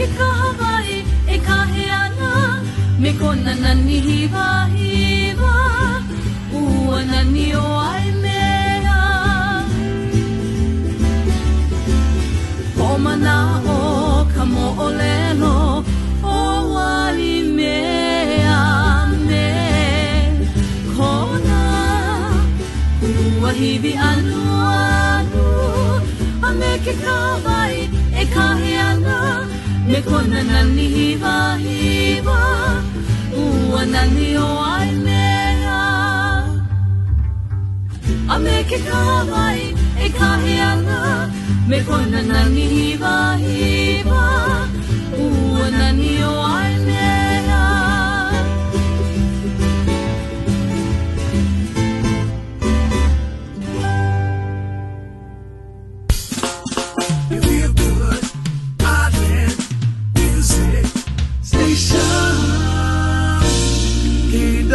ke kahawai e kaheana me kona nani hiwa hiwa ua nani o ai mea o mana o ka mo'olelo o wali mea me kona ua hiwi anu anu a me ke kahawai e kaheana me kona nani hiwa hiwa ua nani o ai mea a me ke kahawai e kaheana me kona nani hiwa hiwa ua nani o ai mea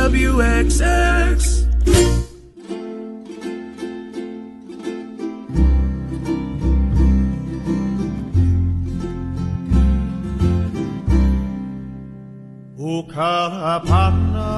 WXX Ukalapana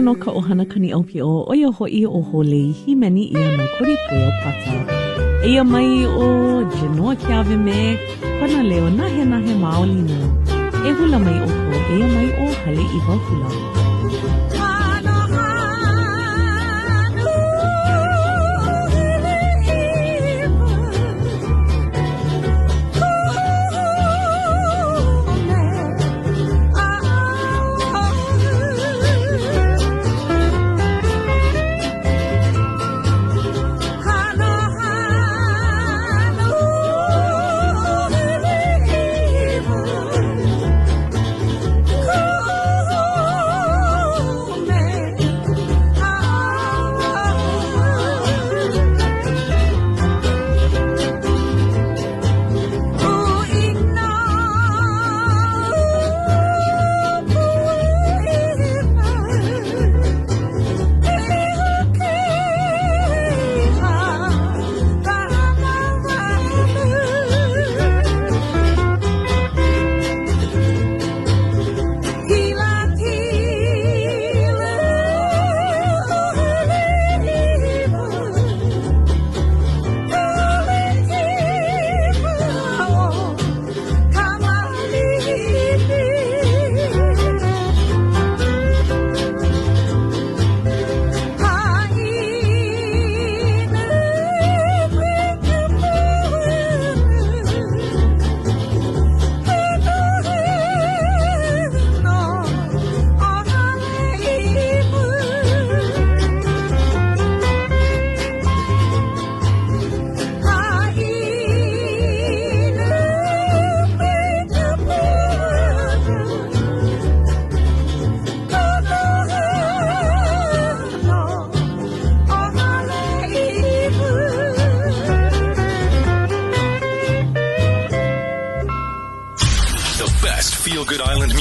no ka ohana kani aupi o oia hoi o hole himeni ia no koriko o pata. Ia mai o Genoa Kiawe me kona leo nahe maolina. E hula mai o ko ia mai o hale I wahula. Oh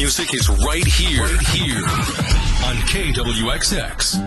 music is right here on KWXX.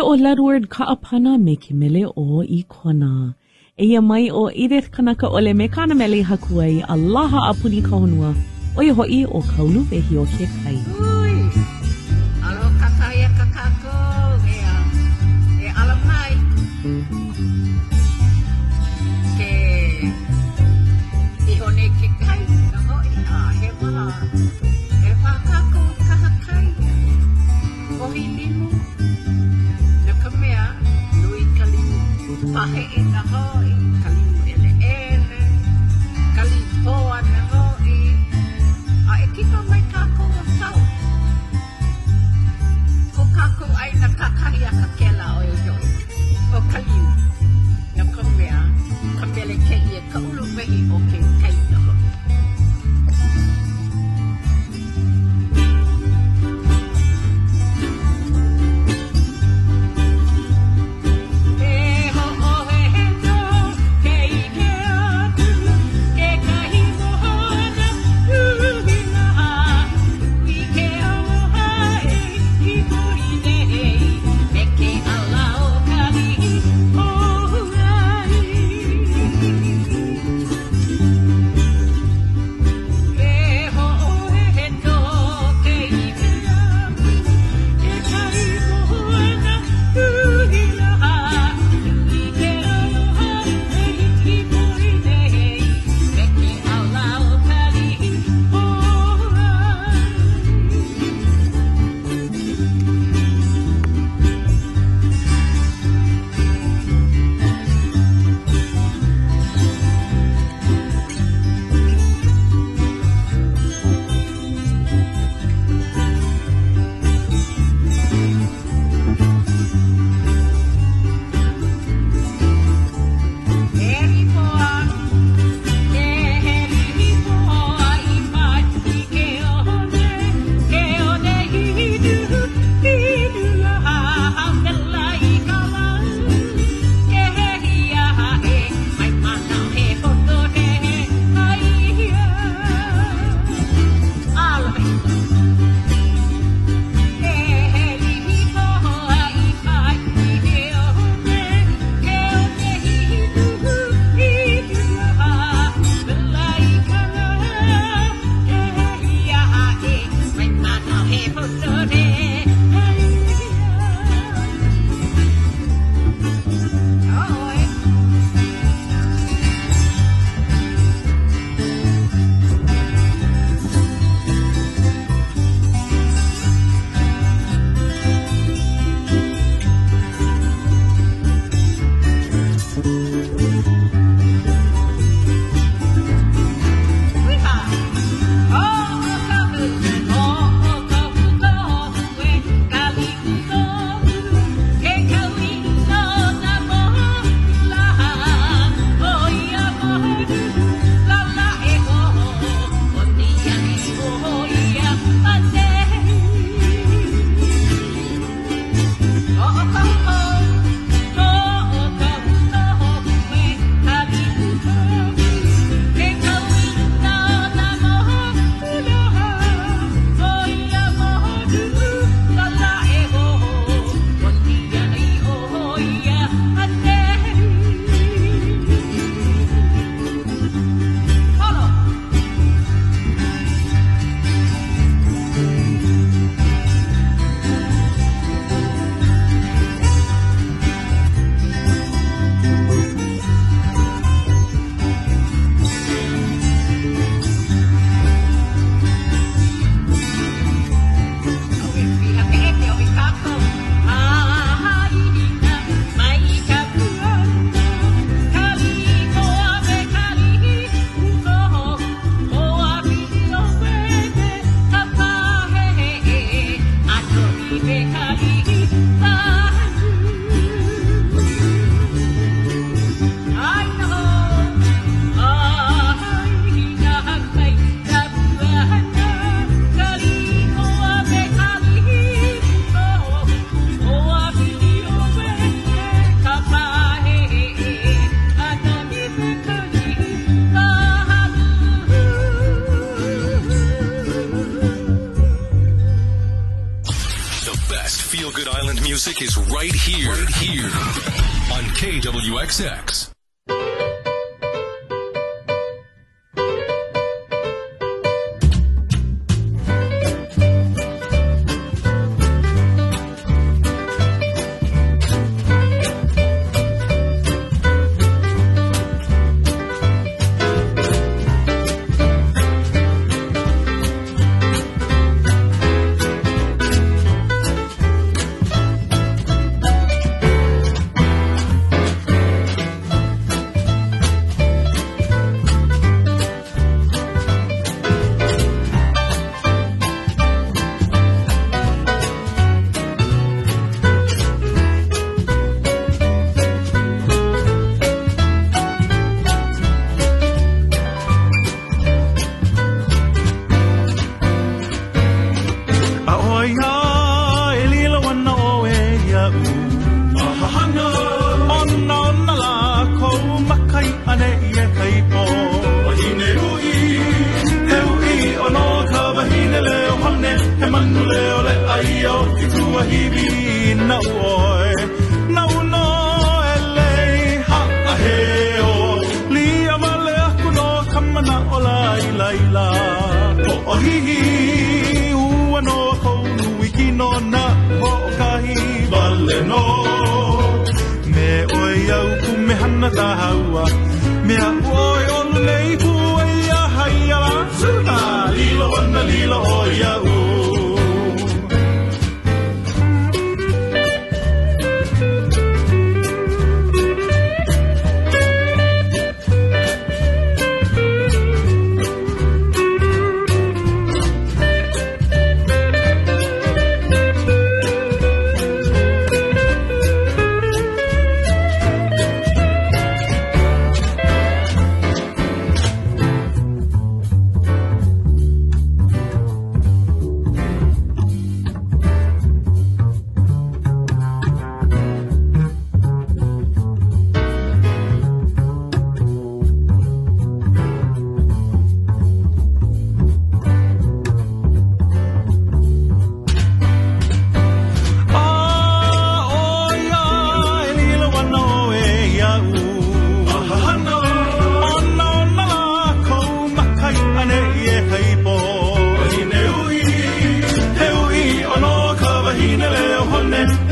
O Ladward Kaapana me ke mele o I kona. Eia mai o Edith Kanaka ole me kana mele hakuai Allaha apuni kahonua. Oia hoi o kaulu vehi o ke kai. Ui, alo kakaya kakako, e alamai. Ke ihone ke kai, na hoi a he maha. E whakako kahakai, ohi limu. Mea, nui kalimu pahe e na hoi, kalimu ele ele, kalipoa na hoi, a e kika mai kako o tau. Ko kako ai na kakahi a kakela o yoi, o kalimu. Na ka mea, ka mele kei e ka ulu vehi o ke kai na hoi. Music is right here on KWXX.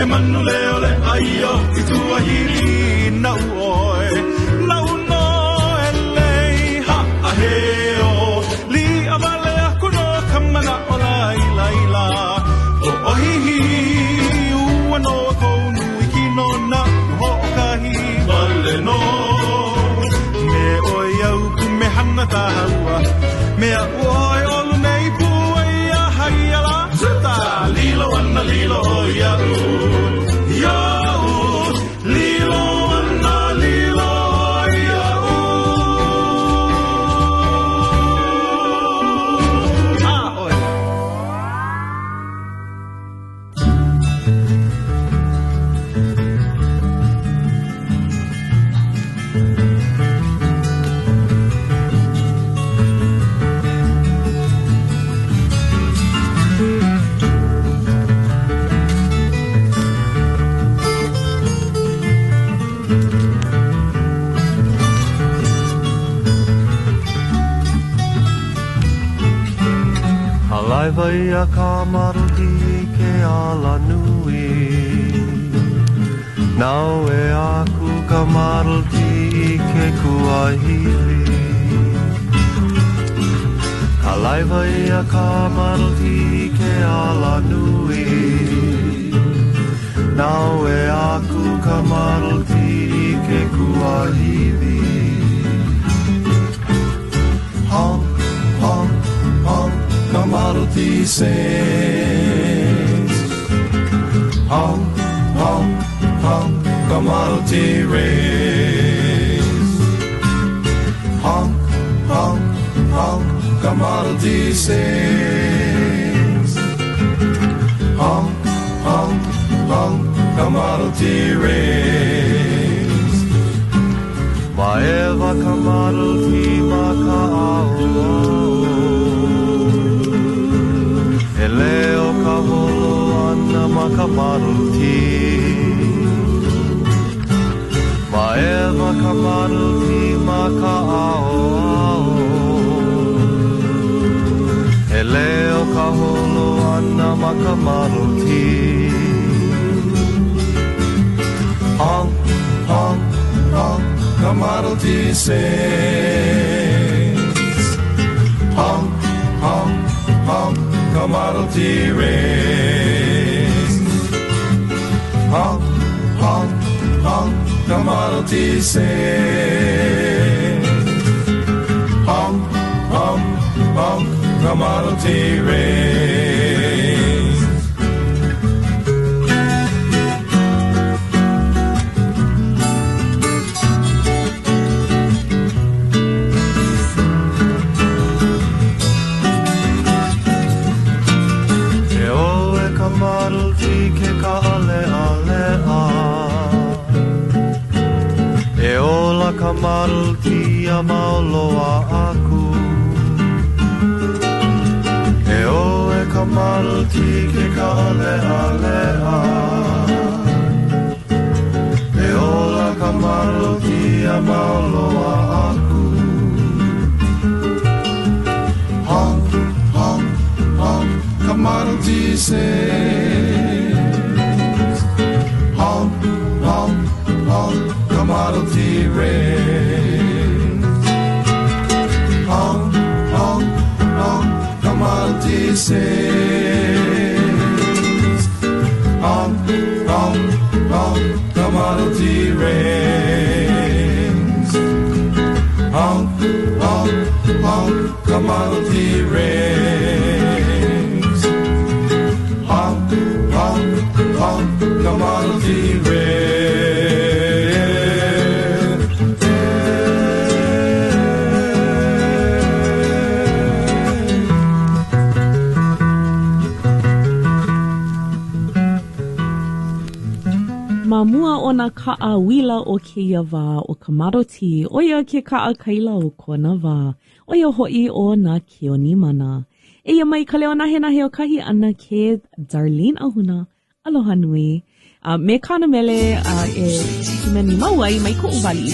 manu leo le aio I tua hiri na uoe na uno ele ha aheo li amale akuno kamana olai laila o ohihi uano konu ikino na hokahi vale no me oiau me hana tahaua me a oi olu nei puia haiala ta lilo ana lilo ya yo lilo ana lilo ya oi Vai a kamaruti ke ala nui Nau e aku kamaruti ke kuahiri Kalai vai a kamaruti ke ala nui Nau e aku kamaruti ke kuahiri Honk, honk, honk Kamaruti sings Honk, honk, honk Kamaruti rings Honk, honk, honk Kamaruti sings Honk, honk, honk Kamaruti rings Maeva Kamaruti makaao Leo kaholo ana makamaruti Maeva kamaruti makaao Leo kaholo ana makamaruti Honk, honk, honk Kamaruti sings Honk, honk, honk Kamaruti rings Honk, honk, honk Kamaruti sings Honk, honk, honk Kamaruti rings Kamaruti ke ka ale alea E ola kamaruti a mauloa aku E oe kamaruti ke ka ale alea E ola kamaruti a mauloa aku Honk, honk, honk Kamaruti sings Honk, honk, honk Kamaruti rings Honk, honk, honk Kamaruti sings Honk, honk, honk Kamaruti rings Honk, honk, honk Kamaruti rings Honk, honk, honk Kamaruti Mamua o na kaʻawila o keia wā o Kamaruti, oia ke kaʻakaila o kona wā, oia hoʻi o na keoni mana. Eia mai ka leo nahe nahe o kahi ana ke Darlene Ahuna, aloha nui. Me kana mele e meni mauai mai ko uwali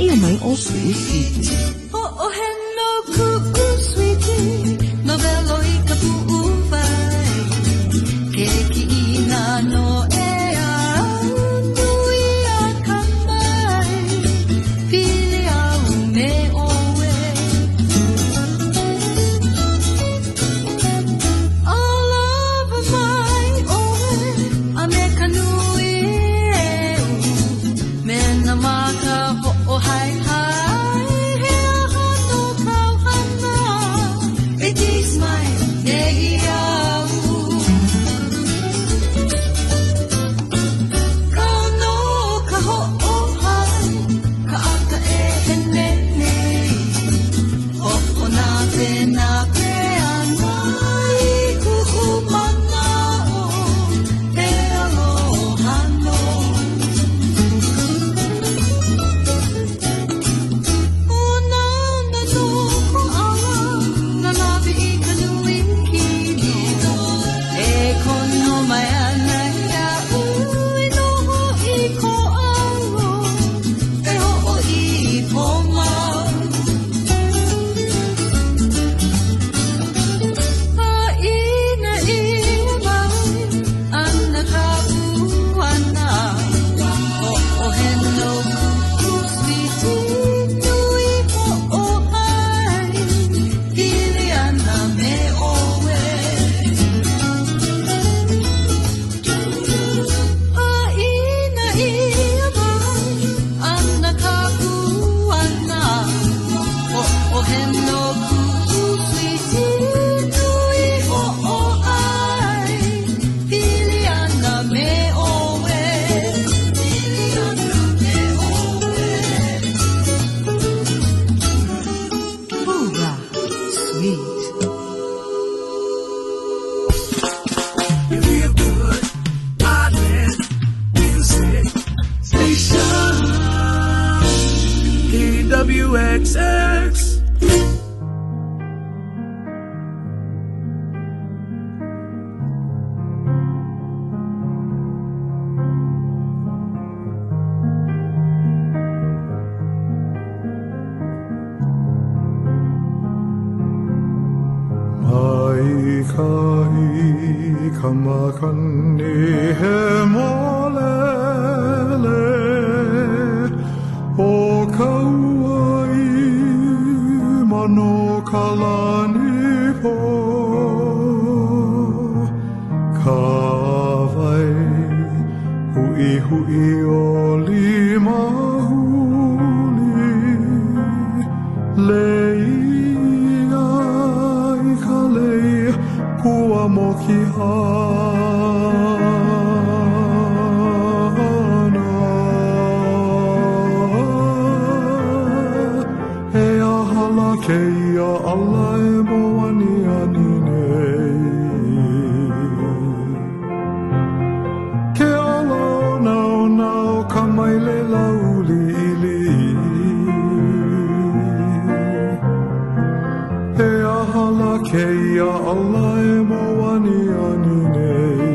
eia mai o kuʻu sweetie. Oh hello kuʻu sweetie, no velo I ka puʻu vai, ke kiʻina no e kamakani he molele o kauai mano kalani po kawai hui o lima huli leia i ka lei pua mo ki hana e ahala ke ia ala e mo ani ani nei ke alo nao nao ka mai le lauli ili e ahala ke ia ala e mo ani ani nei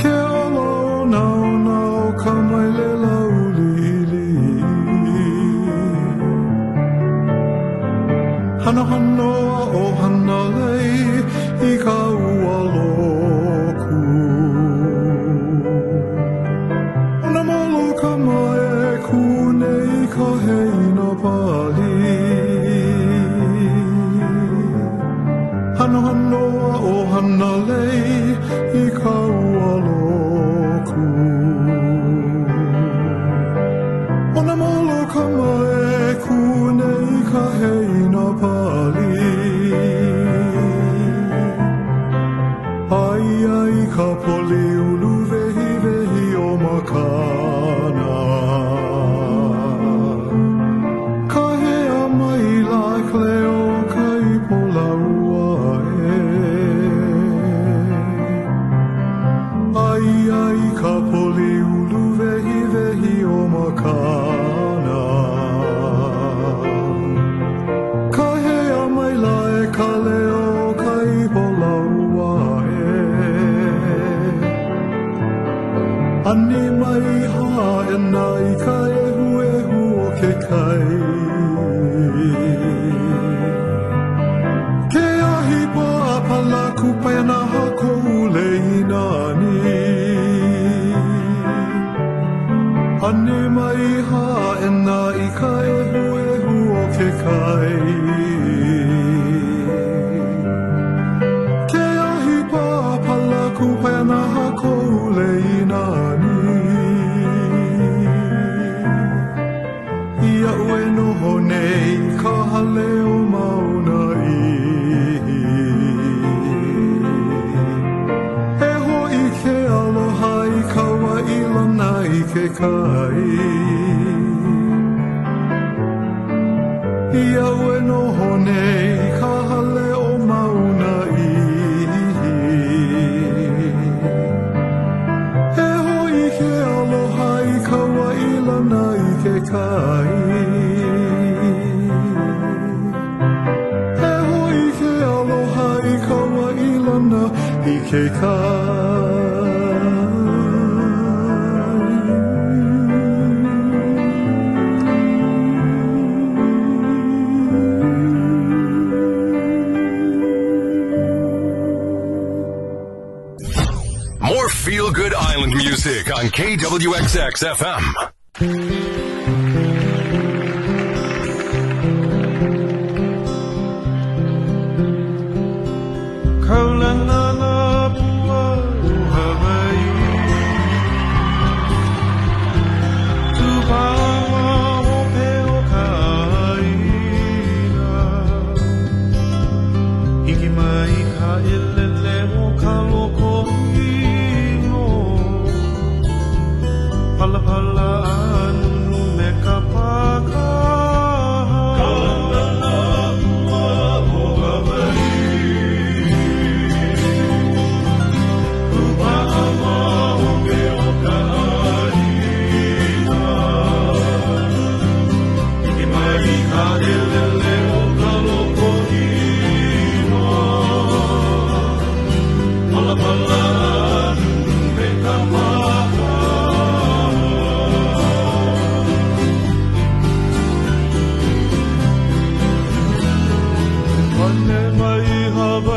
ke alo nao nao ka mai le lauli ili hana hanoa o hana lei i ka ua loku ona molo ka mai e ku nei ka heina pali hana hanoa o hana lei i ka ua loku ona molo ka mai e ku nei ka heina pali ai ai ka poli ulu vehi vehi o makana ka hea mai la cleo kai pola ua e ai ai ka poli ulu vehi vehi o makana ka hea mai la e ka leo kai pola ua ani mai ha e nai ka e hu o ke kai ke ahi pa apala kupena ha ko leina ni ani mai ha e nai ka e hu o ke kai ke ahi pa apala kupena ha ko leina ni ia ue noho nei ka hale o mauna e hoi ke aloha i kaua i lana i ke kai ia ue noho nei ka hale o mauna e hoi ke aloha i kaua i lana i ke kai e hoi ke aloha i kaua i lana i ke kai More feel-good island music on KWXX FM. Pala pala anu me kapaka kalana mo gavai uba ama o me o kai i mai ka ele o kalo kohino pala pala anu me kapaka mai hava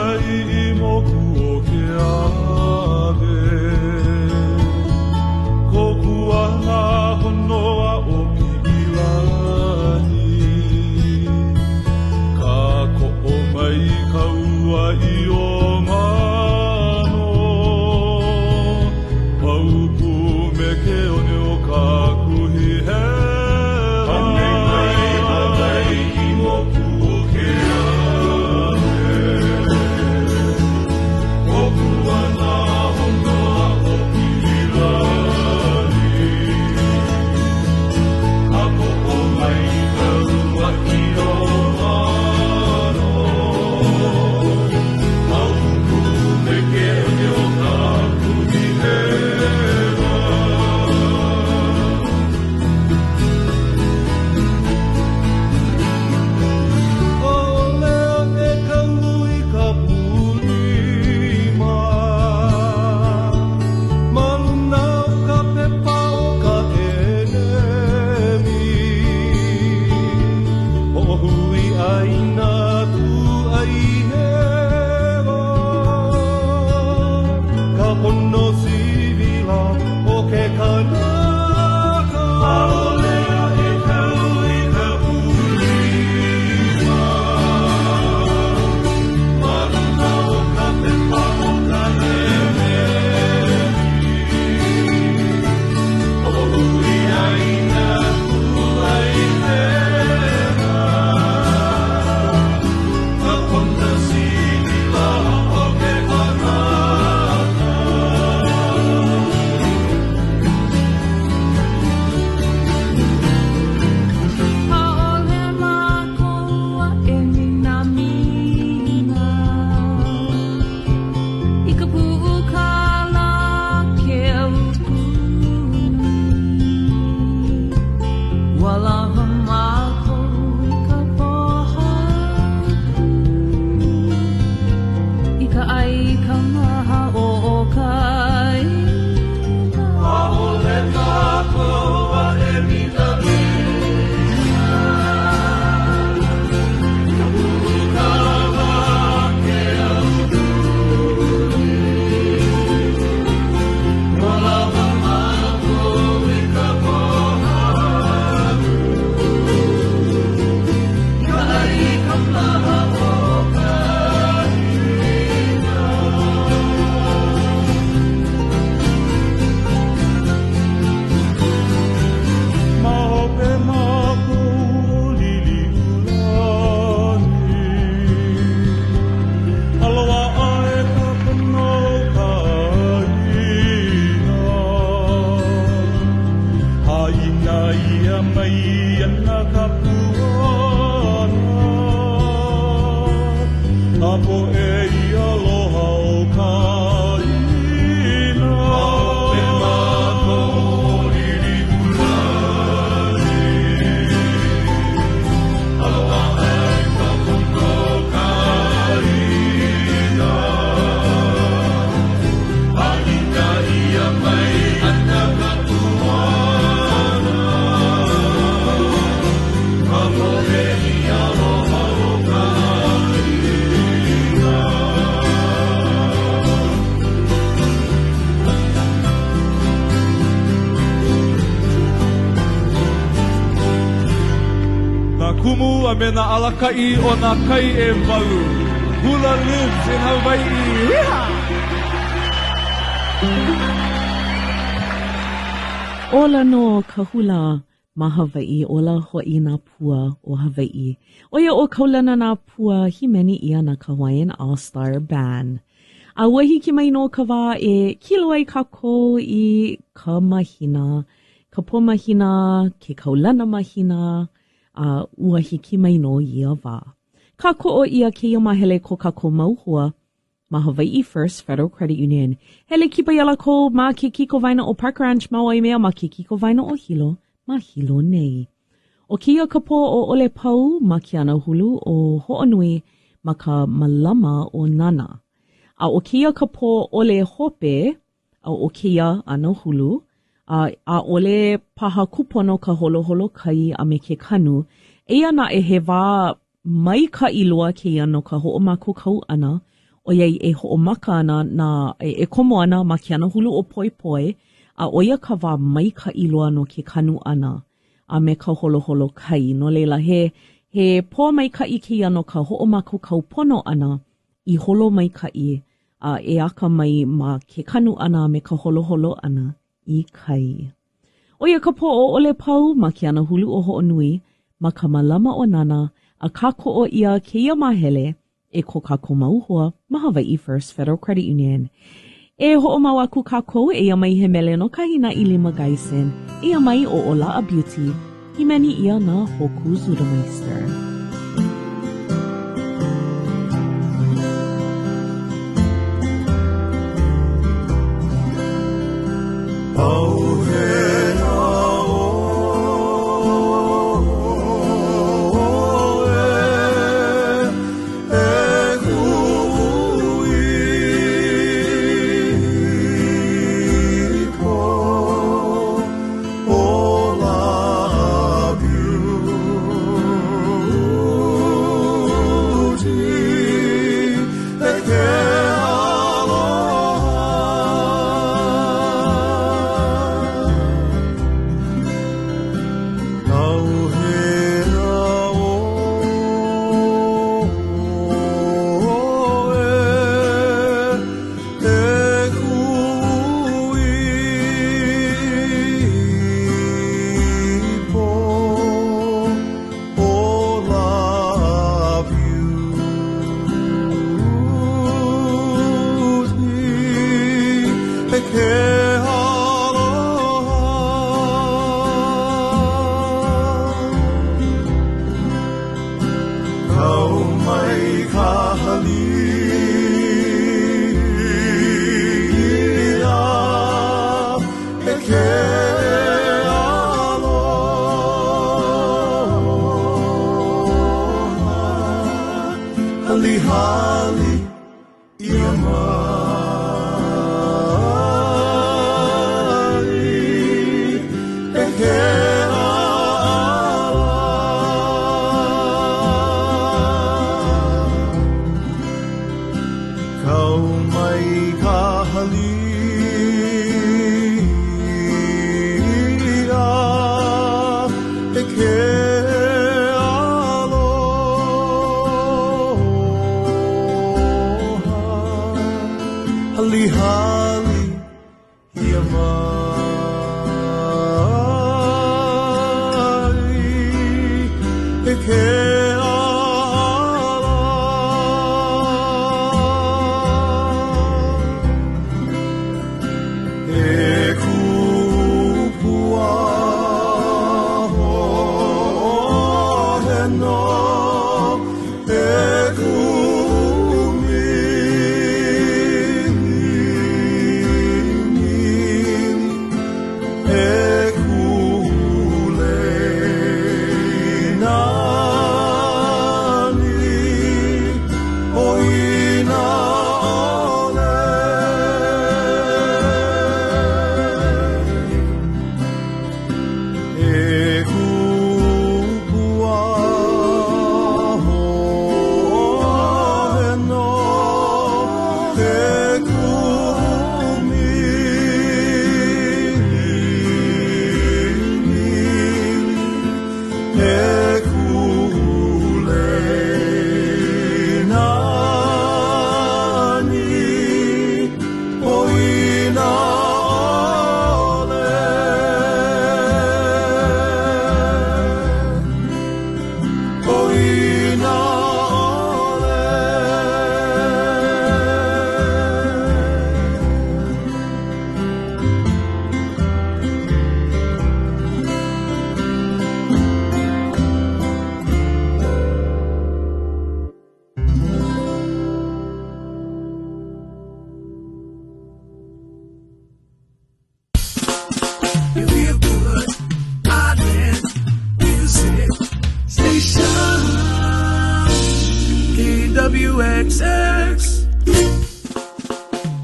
Kumu a me na alakai o na kai e mau. Hula lives in Hawaii. Ola no ka hula ma Hawaii, ola ho'i nā pua o Hawaii. Oia o kaulana nā pua himeni ia na Hawaiian All-Star Band. A wahi ki mai no ka wā e kilo ai kako i ka mahina, ka po mahina, ke kaulana mahina, ua hiki mai no ia wā. Ka ko'o ia ke ia mahele ko kako mauhua ma Hawaii First Federal Credit Union. Hele kipa iala ko ma ke kiko vaina o Park Ranch ma Waimea ma ke kiko vaina o Hilo ma Hilo nei. O kia ka po o Ole Pau ma ke ana hulu o Ho'onui ma ka malama o Nana. A o kia ka po Ole Hope a o kia ana hulu. A ole paha kupono ka holo holo kai a me ke kanu. Eia na e he wā mai ka iloa ke ia no ka ho'omako kau ana Oia e ho'omaka ana na e komo ana ma ke ana hulu o poi poi, a oia ka wā mai ka iloa no ke kanu ana, a me ka holo kai. No leila he pō mai ka i ki ano ka ho'omaka kaupono ana, I holo mai ka I, e aka mai ma ke kanu ana me ka holo ana I kai. Oia ka po o ole pau ma ke ana hulu o ho'onui, ma ka malama o nana, a ka ko'o ia ke ia mahele, e ko ka komauhua ma Hawaii First Federal Credit Union. E ho'omau aku kākou e ia mai he mele no kahina I lima gaisen, e ia mai o Ola'a Beauty, himeni ia na Hoku Zudameister.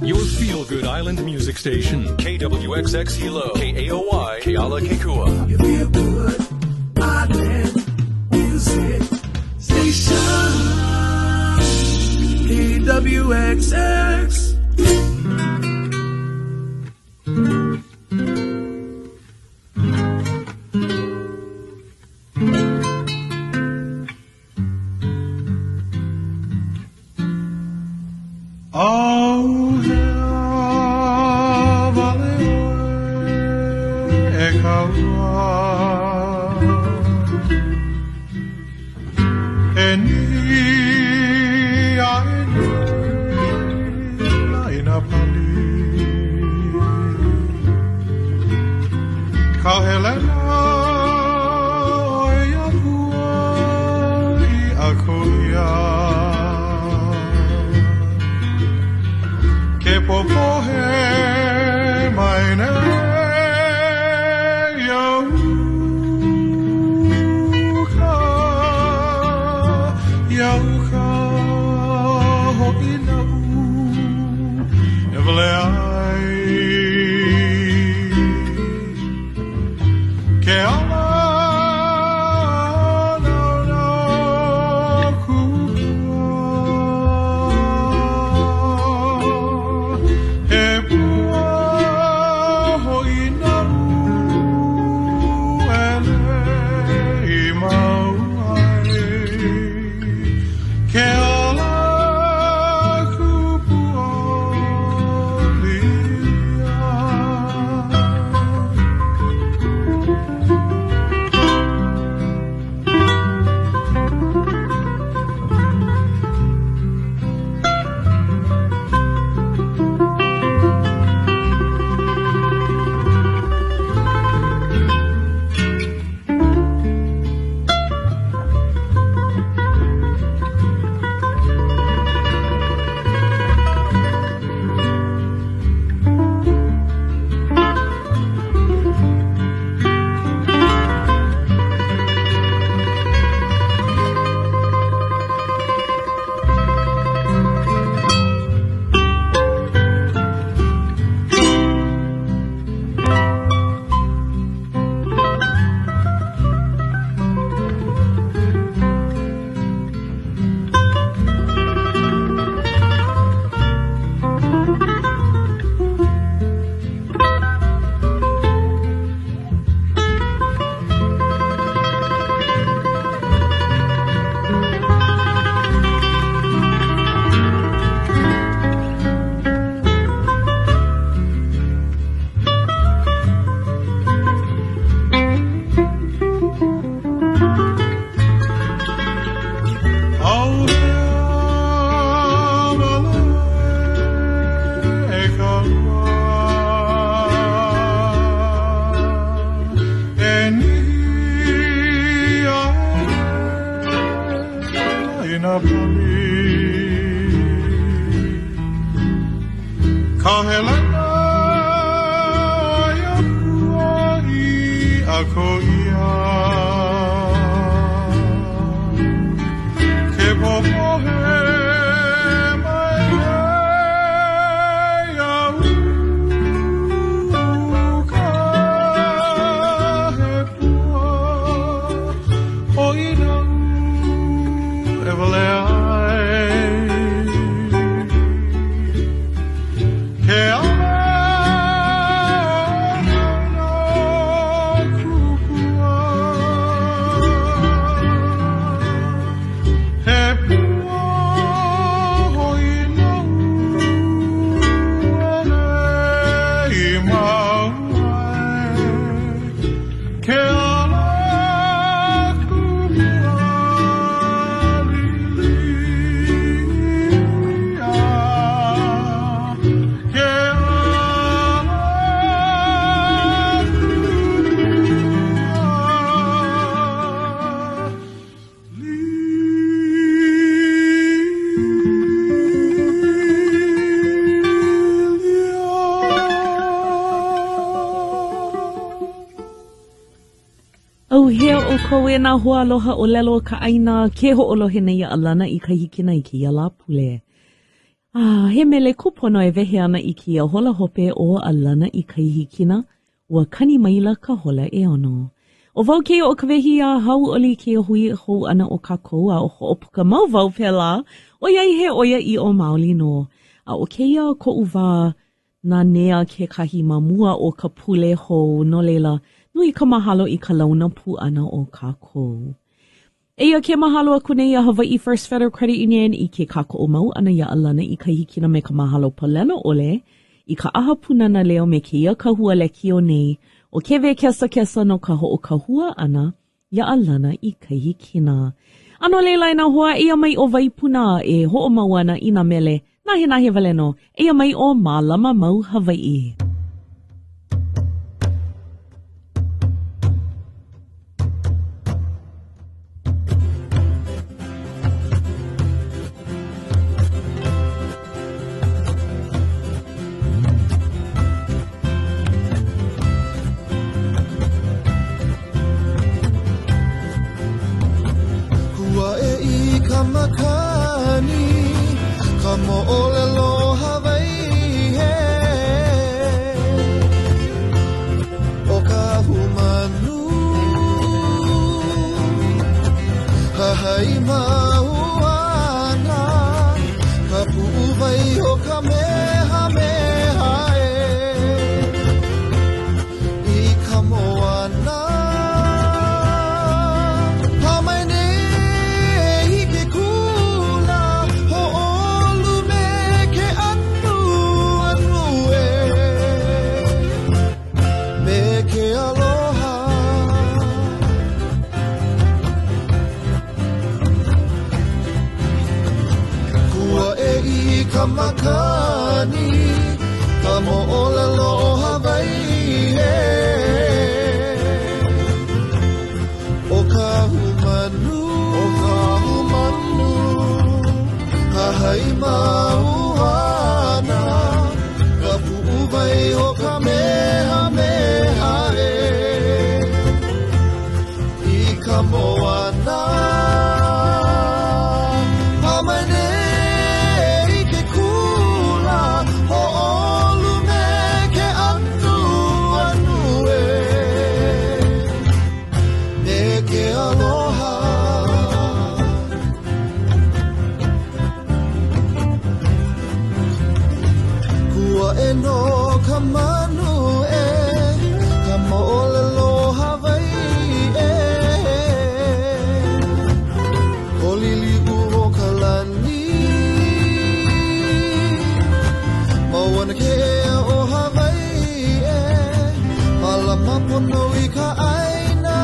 Your feel-good island music station, KWXX Hilo, KAOY, Kealakekua. You feel good, island music station, KWXX. KWXX. Au hea o koe nā hoa aloha o lelo ka aina ke ho olohe nei a alana I ka hikina I kia la pule. He mele kupono e vehe ana I kia hola hope o alana I ka hikina ua kani maila ka hola e ono. O wau ke o ka vehi a hau oli ke hui ho ana o ka koa o ho opuka mau wau pela Oia he oia I o Maoli no. A o keia ko uwa na nea ke kahi mamua o ka pule ho no leila nui ka mahalo I ka launa pu ana o kākou. Eia ke mahalo aku nei a Hawaii First Federal Credit Union I ke kako o mau ana ia alana I ka hikina me ka mahalo palena ole I ka aha punana leo me ke ia kahua le kio nei o kewe kesa no ka ho o kahua ana ia alana I ka hikina. Ano leila ina hoa ia mai o waipuna e ho o mauana ina mele nahe vale no ia mai o Mālama Mau Hawaii. Makani kamo olelo Hawaii he o ka humanu hahai mauana ka pu'uwai o ka mehameha I ka moana Makani kamo olelo Hawaii he o ka humanu hahai mauana ka pu'uwai o ka mehameha I ka moana no kamanu kamo olelo Hawaii kolili uho kalani mawana ke o Hawaii malama pono I ka aina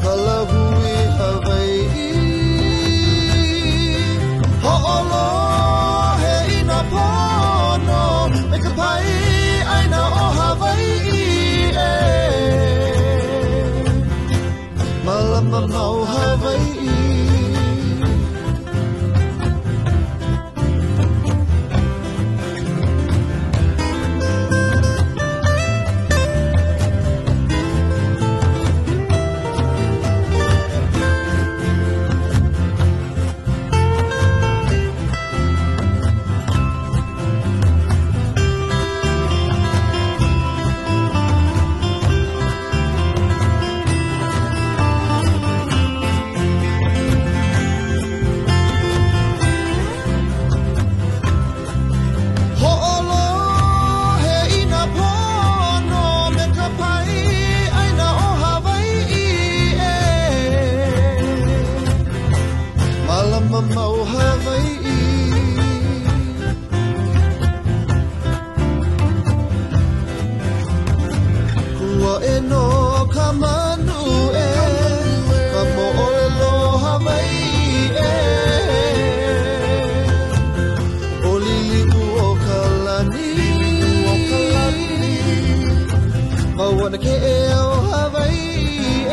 kalahui Hawaii ho'olo aina o Hawaii Mālama Mau Hawaii Mau Hawaii Kua no kamanu kamo olelo Hawaii olili o kalani mawana ke o Hawaii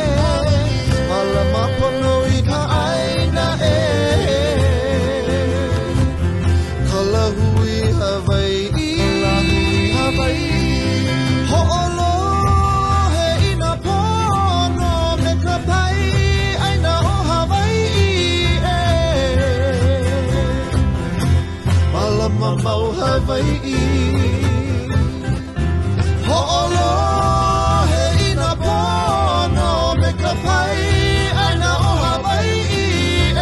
malama pono I ka aina Kalahui Hawaii ho'olo he ina pono me ka pai aina o Hawaii Mālama Mau Hawaii ho'olo he ina pono me ka pai aina o Hawaii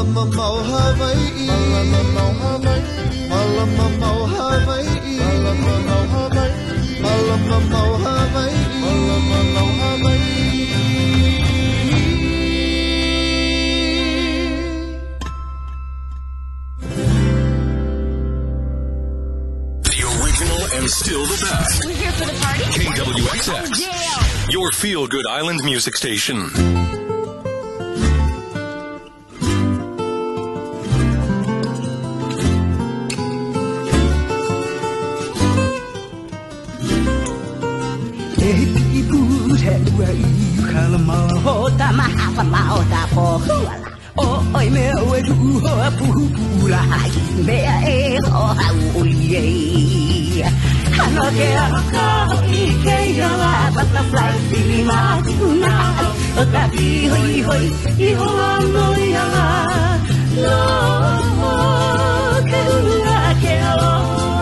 Malama mau Hawaii Malama mau Hawaii Malama mau Hawaii Malama mau Hawaii Malama mau Hawaii Malama mau Hawaii The original and still the best. We're here for the party. KWXX. Oh, yeah. Your feel-good island music station. Oi me o du ho pu pu la me e ho ha u ye hano ke ka I ke ya butterfly filima na o ta bi hoi hoi I ho no ya lo ke lua ke o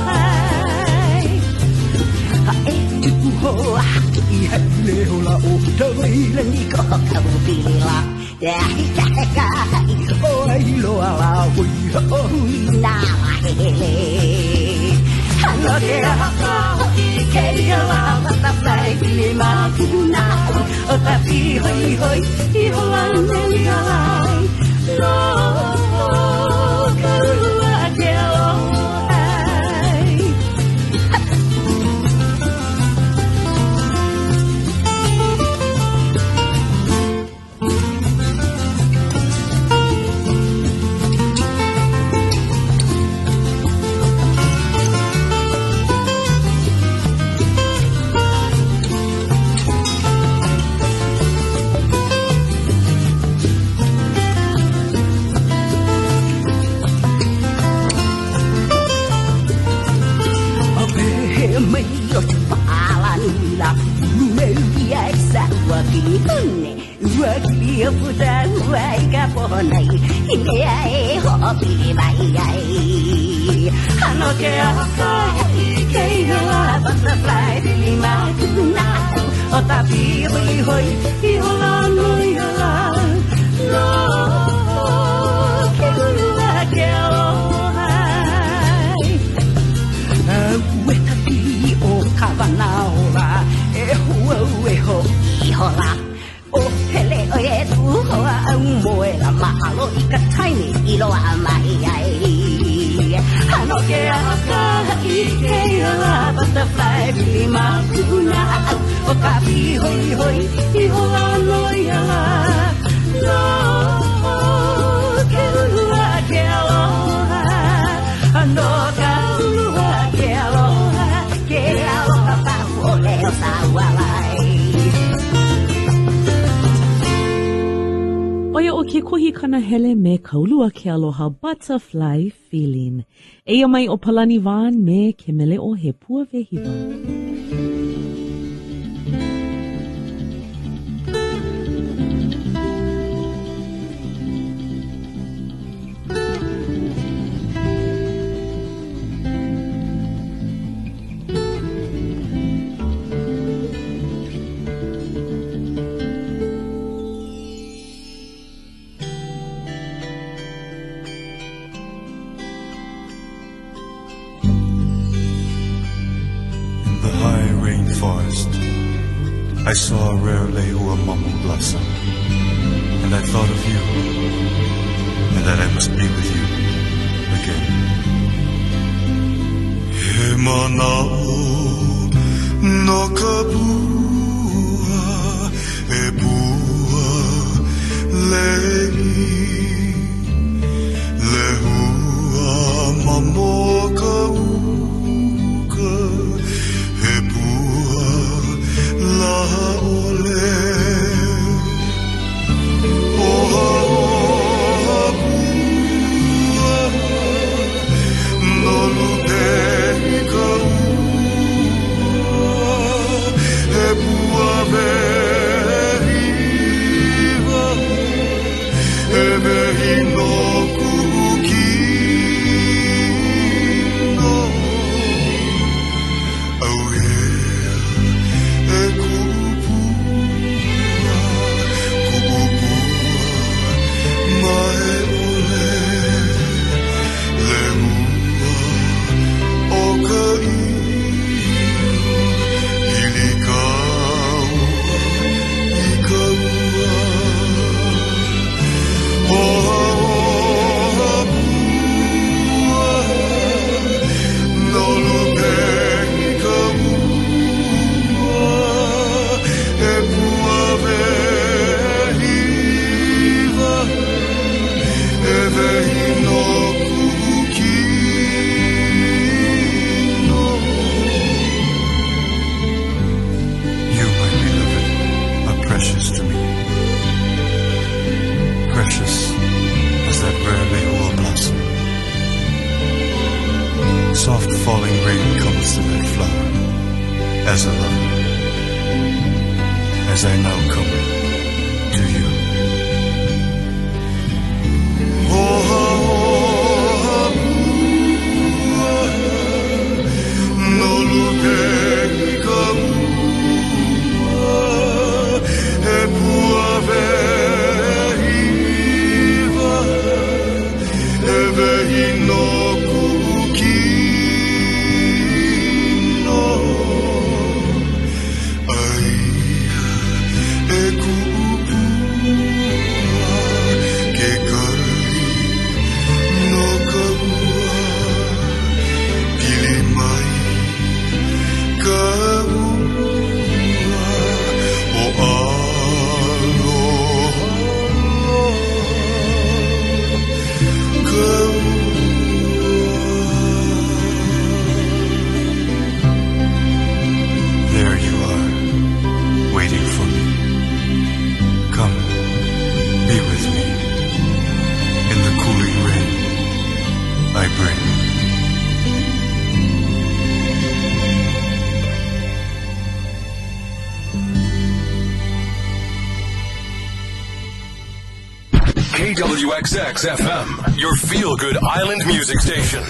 hai ha e tu ho I ha le ho la o ta wi le ni ka ka u bi la ya ka oi lo ala oi na hele hano ke ka ke ya butterfly filima na o ta bi hoi hoi I ho ne ya lo ka lua ke o hai Wakili puta wai ka ponai ine ai ho pi mai ai hano ke ka ke la butterfly ni ma na o ta pi hoi hoi I ho la no ya lo ke lua ke o hai we ta pi o ka na ora e ho I ho la o hele o e tu ho a moe la mahalo I ka taini I lo a mai ai hano ke ka I ke la butterfly filima kuna o ka bi hoi hoi I ho la no ya lo ke lua ke aloha hano ka lua ke aloha ke aloha pa o leo sa walai Oia o ke kohi kana hele me kaulua ke aloha butterfly feeling. Eia mai o Palani Van me ke mele o he pua vehiwa. I saw a rare lehua mamu blossom, and I thought of you, and that I must be with you again. He mana'o no ka pua, e pua le'i, lehua mamo ka uka, he pua la ole oha oha pua no lupe ka he pua veriva he as a lover, as I now come to you. KWXX FM, your feel-good island music station.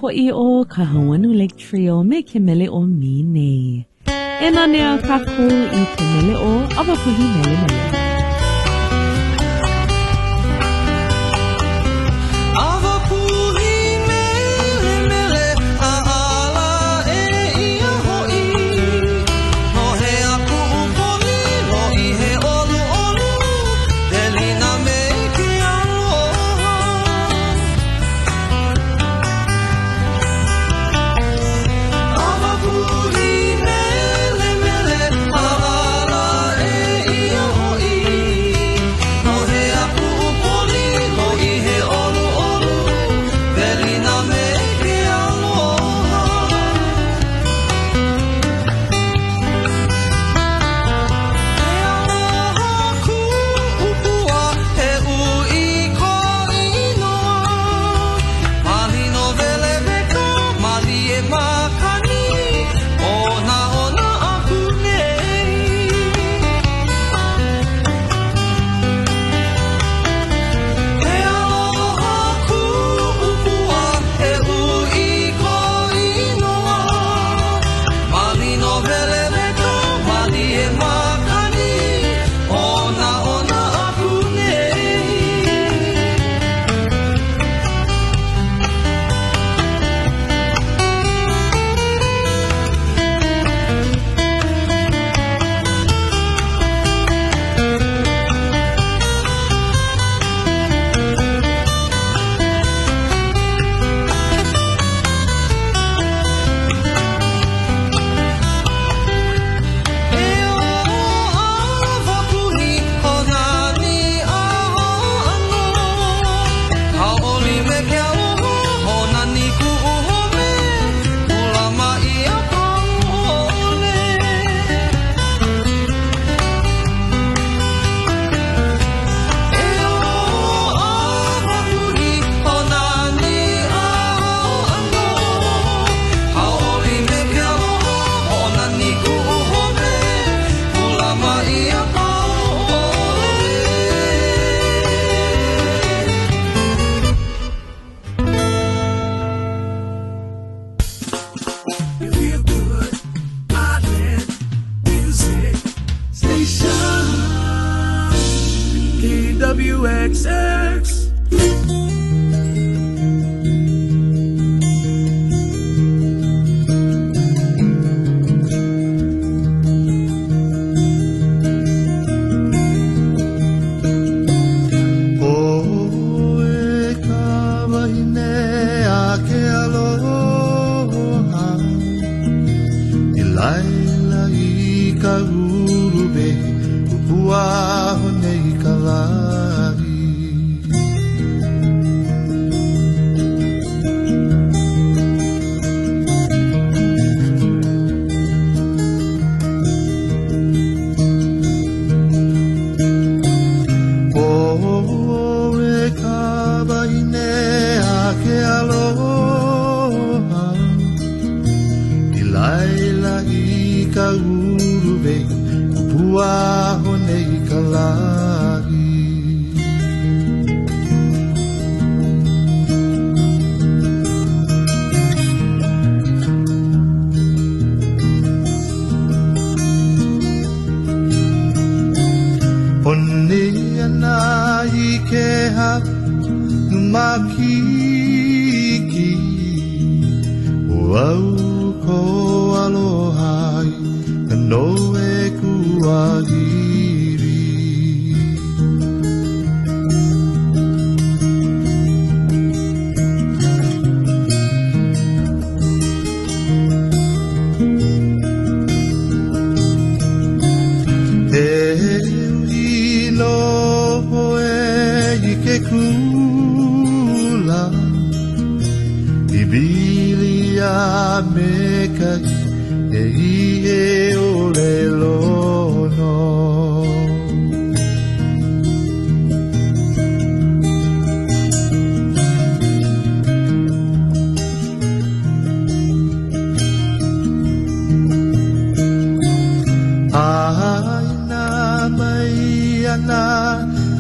ho'i o ka Hawanu Lake Trio me ke mele o Mine. E nā nea kako I ke mele o Awapuhi Mele Mele. KWXX.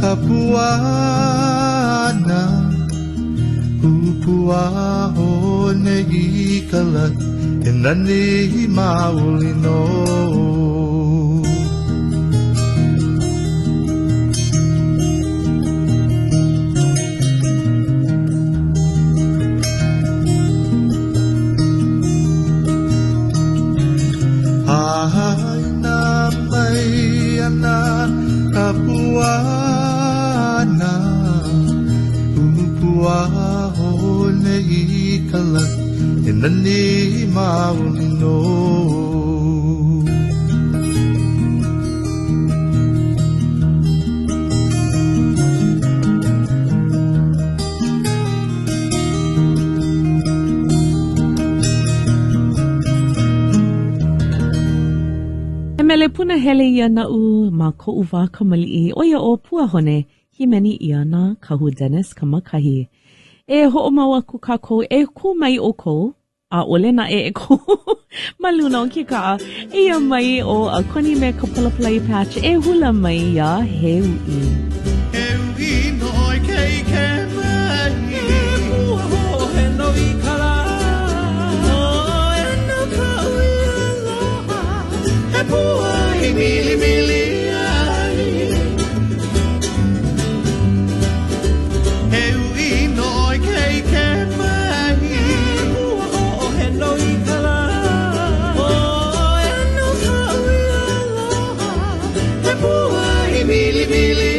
Kapuana, upua hoi nei kala e nani mauli no ai na mai ana kapuana upua ho nei kala e nani mauli no Mele puna hele ia na u ma ko uwa kamali e oia o pua hone himeni ia na kahu Dennis kamakahi. E ho o maua ku kako e ku mai o ko a ole na e ko maluna o ki ka ia mai o a koni me kapalapalai patch e hula mai ia heu i. Heu i noi kei ke mai pua ho he no i kala o e no ka ui aloha he pua i mili mili ai heu i noi kei ke mai pua ho he no i kala o e no ka ui aloha he pua i mili mili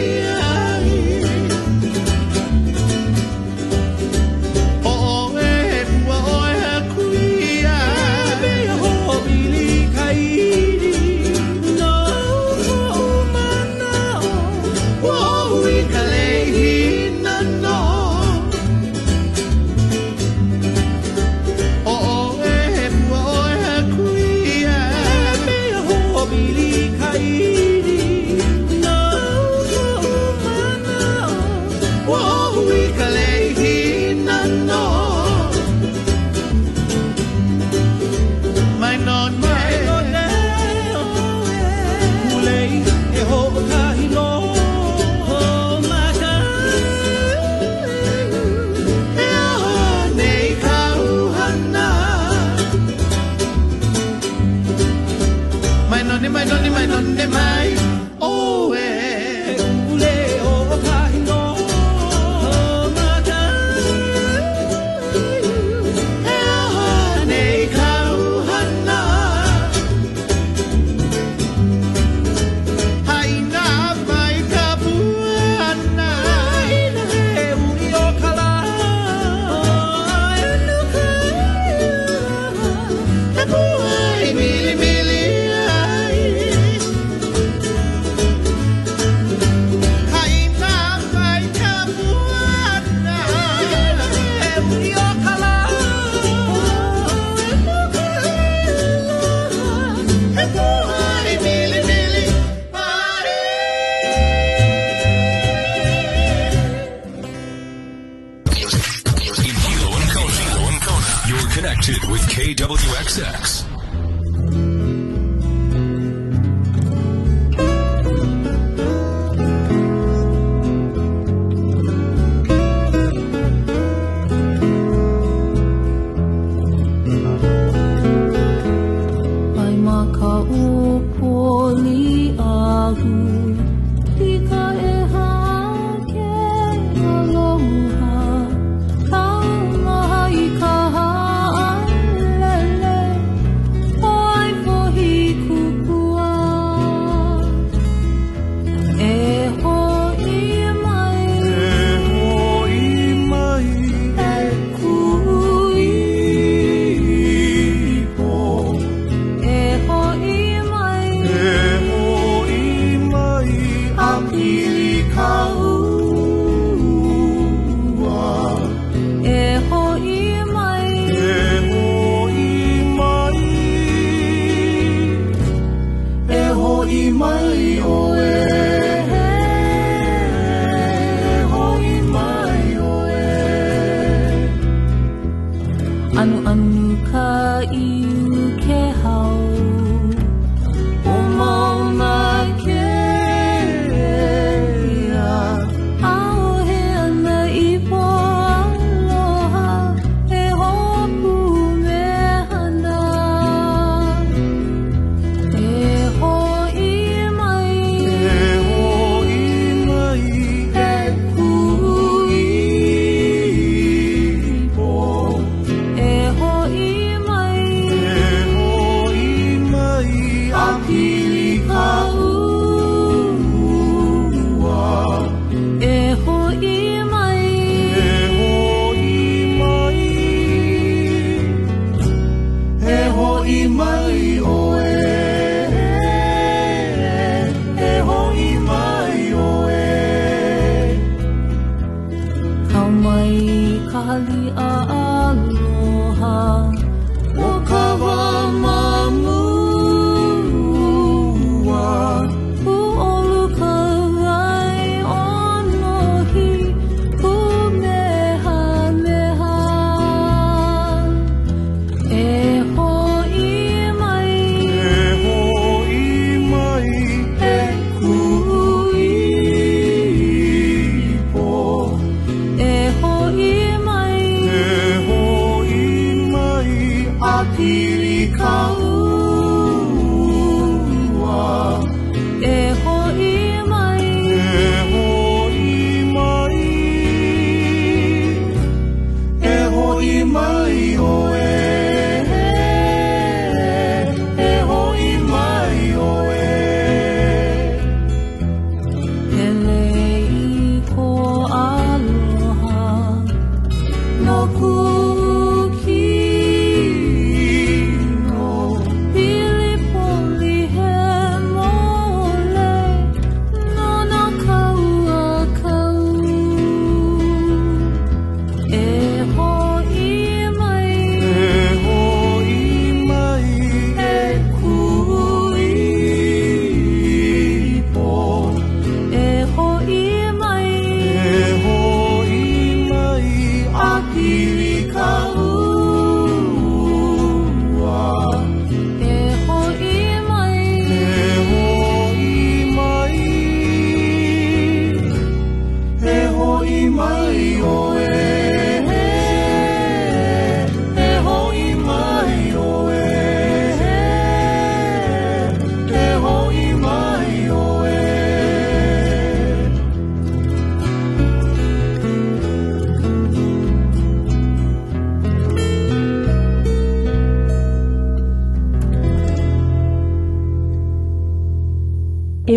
With KWXX. Mai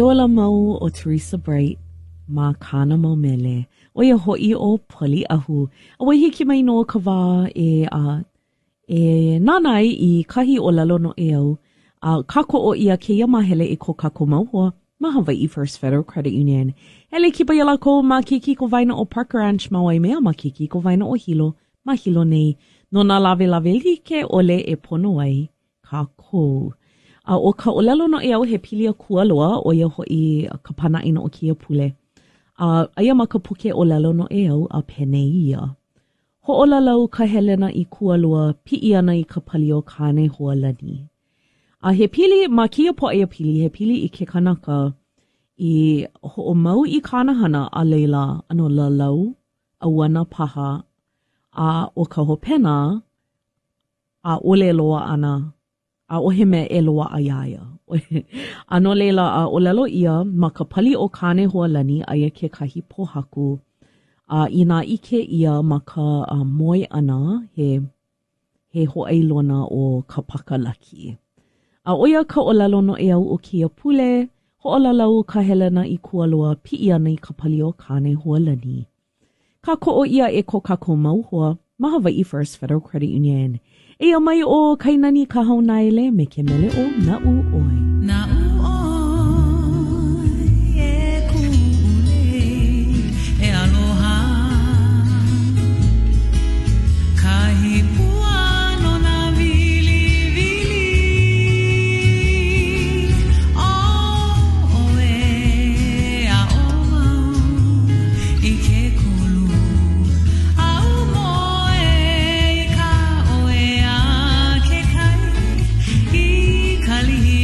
wala mau o Teresa Bright ma kana mau mele. O ia hoi o poli ahu. A wai hiki mai no ka wā e nanai I kahi o lalo no e au. Kako o ia ke ia mahele e ko kako mauhoa. Ma Hawaii First Federal Credit Union. Hele kipa ia lako ma kiki ko vaina o Parker Ranch ma wai mea ma kiki ko vaina o Hilo. Ma Hilo nei. No na lave like ole e pono ai kako. O ka olelo no e au he pilia kualoa o ia hoi ka panaina o kia pule. Aia ma ka puke olelo no e au a pene ia. Ho olalau ka helena I kualoa pi ana I ka pali o kane hoa lani. He pili ma kia po e pili he pili I ke kanaka I ho o mau I kanahana a leila ano lalau a wana paha o ka hopena a ole loa ana. A o he me e loa a iaia. Ano leila a o lalo ia ma ka pali o kane hoa lani a ia ke kahi pohaku. I nā ike ia ma ka moi ana he hoai lona o ka pakalaki. A oia ka o lalo no e au o kia pule, ho o lalau ka helena I kualoa pi ana I ka pali o kane hoa lani. Ka ko o ia e ko kako mauhoa, ma Hawaii First Federal Credit Union. Ea mai o kainani ka haunaile me ke mele o na'u oi. Na'u oi e kule e aloha kahi pua no na vili vili o e a o mau I ke kulu au moe I ka oe a ke kai I kalihi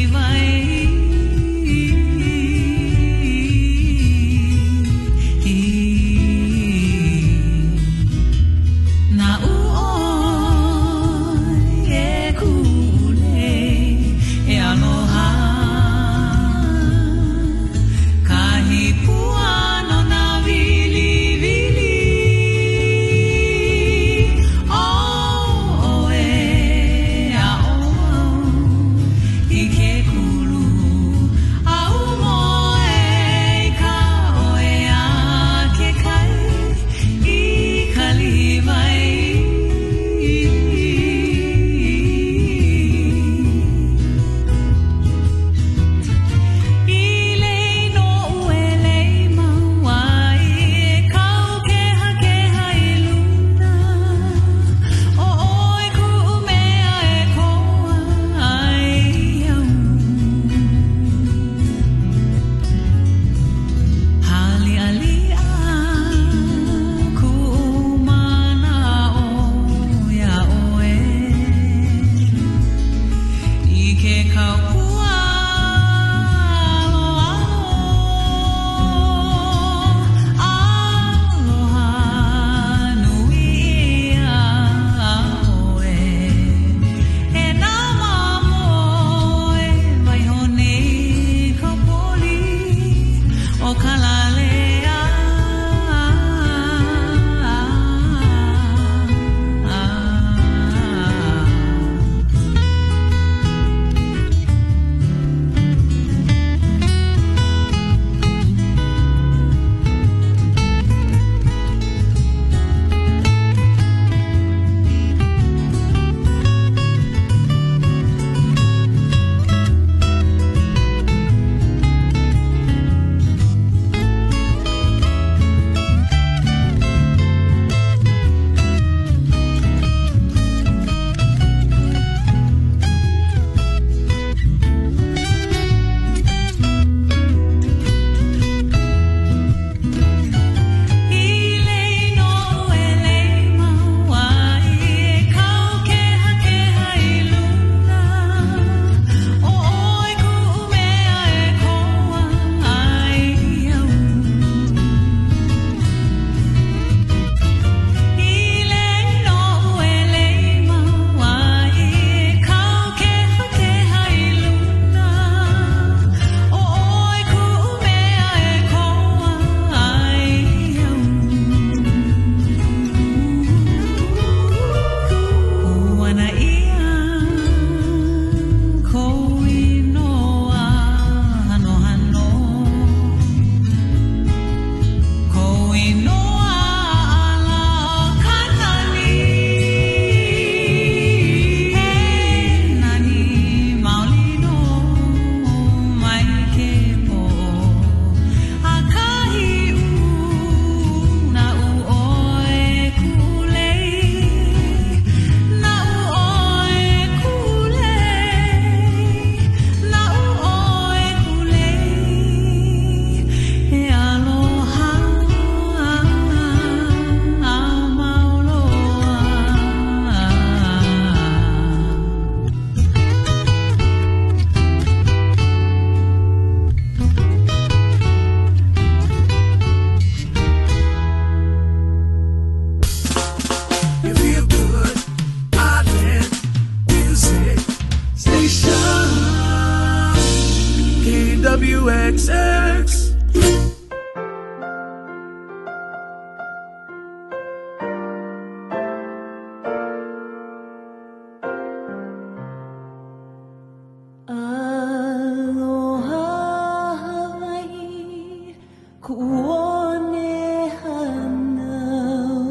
kuone hanau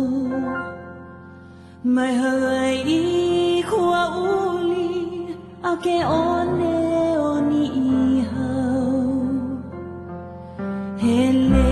mai Hawaii kua uli ake one oni ihau hele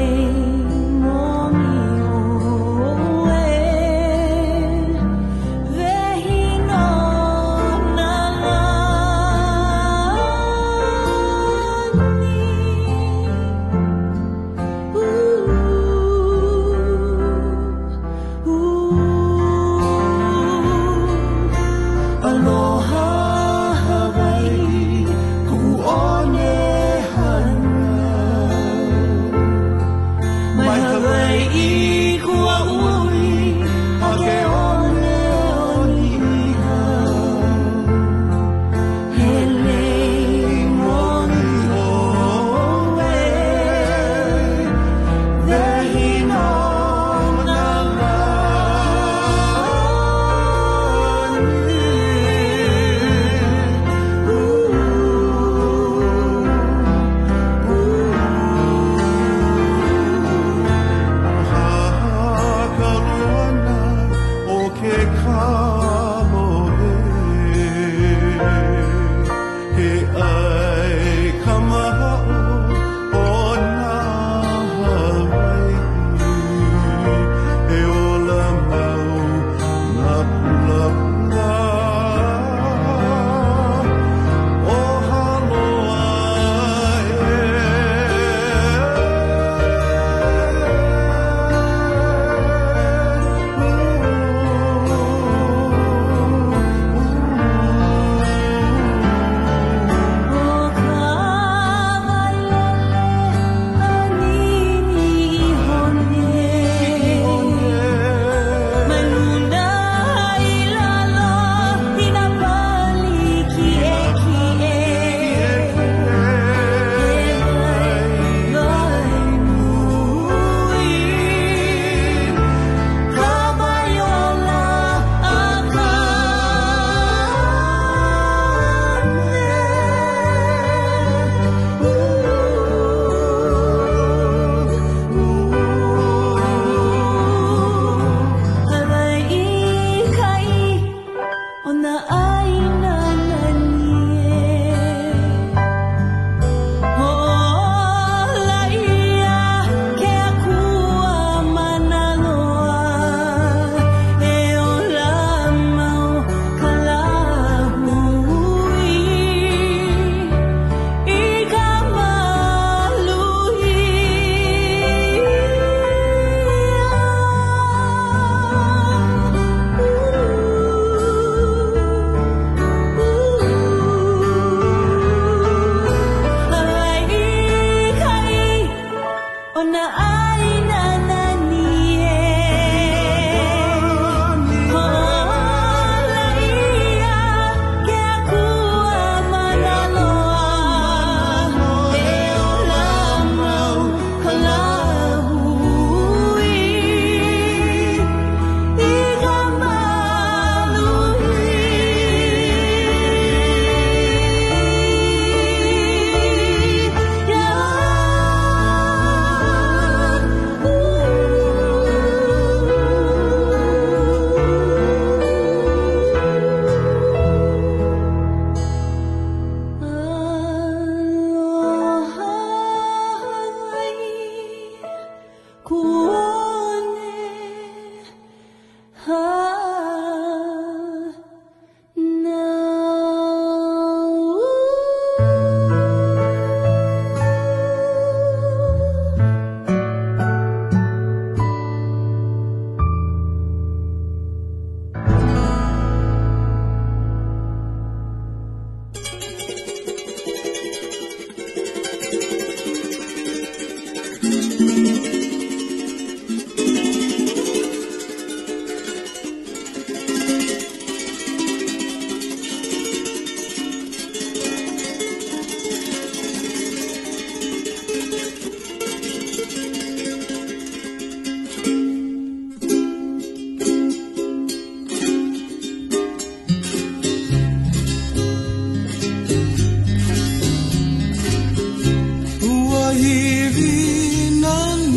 hivi nani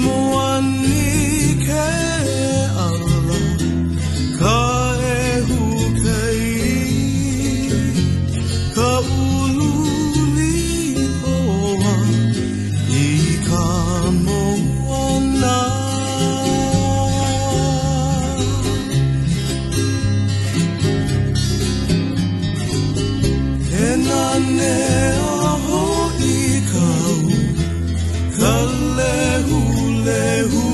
moani ke ala ka hu kai ka ululi oa I ka moana e nane aho I kau ka lehu lehu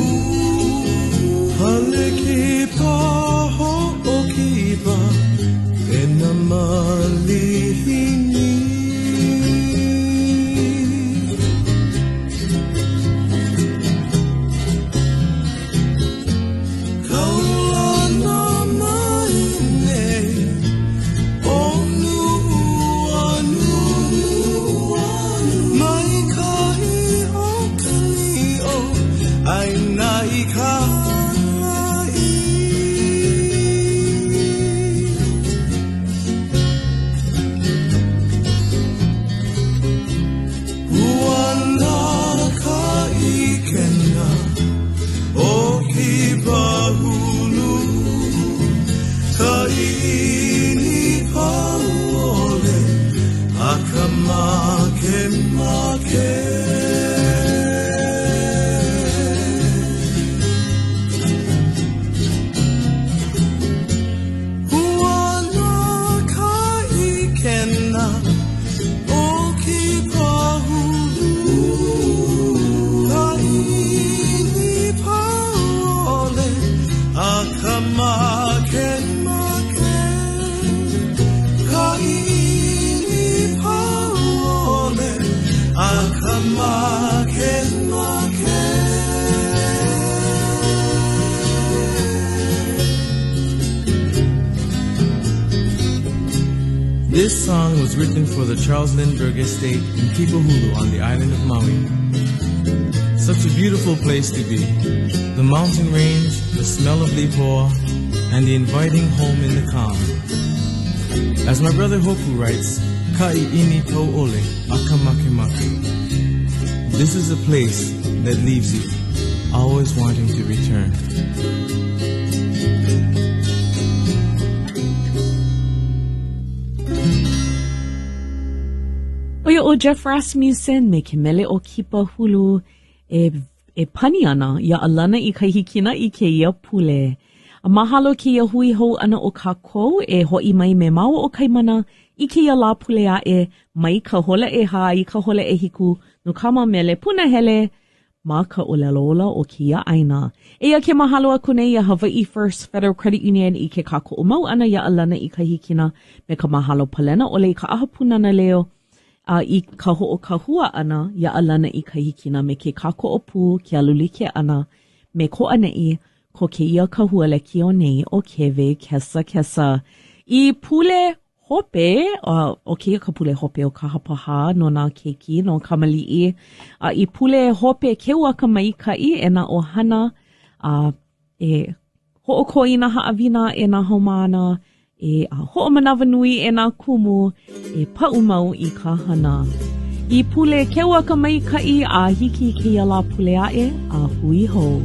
hale ki paho o kipa e na malihini kaula na maine o nuanu mai kai o kani o ai nai kai Uana kai kena o ki pahulu kai ni paole akamake make Uana kai kena o ki pahulu kai ni paole akamake make kai ni paole akamake make This song was written for the Charles Lindbergh Estate in Kipahulu on the island of Maui. Such a beautiful place to be. The mountain range, the smell of lipoa, and the inviting home in the calm. As my brother Hopu writes, Kai ini tau ole, akamakemake. This is a place that leaves you, always wanting to return. Oia o Jeff Rasmussen me ke mele o Kipahulu e pani ana ia alana I kahikina I ke ia pule. A mahalo ke ia hui hou ana o kākou e hoi mai me mau o kaimana I ke ia la pule a e mai ka hola e ha I ka hola e hiku no kama mele puna hele ma ka olalola o ke ia aina. Eia ke mahalo aku nei ia Hawaii First Federal Credit Union I ke kako o mau ana ia alana I kahikina me ka mahalo palena o le ka ahapuna na leo. I ka ho'o kahua ana ia alana I kahikina me ke kako o pū ke alulike ana me ko anei ko ke ia kahua le kio nei o kewe kesa kesa. I pule hope, o ke ia ka pule hope o ka hapaha no nā keiki no kamali'i. I pule hope ke ua ka maikai e na ohana e ho'o koina haawina e na haumana e ho'o manawa nui e nā kumu e pa'u mau I ka hana. I pule ke ua ka maikai a hiki ke ia la pule ae a hui hou.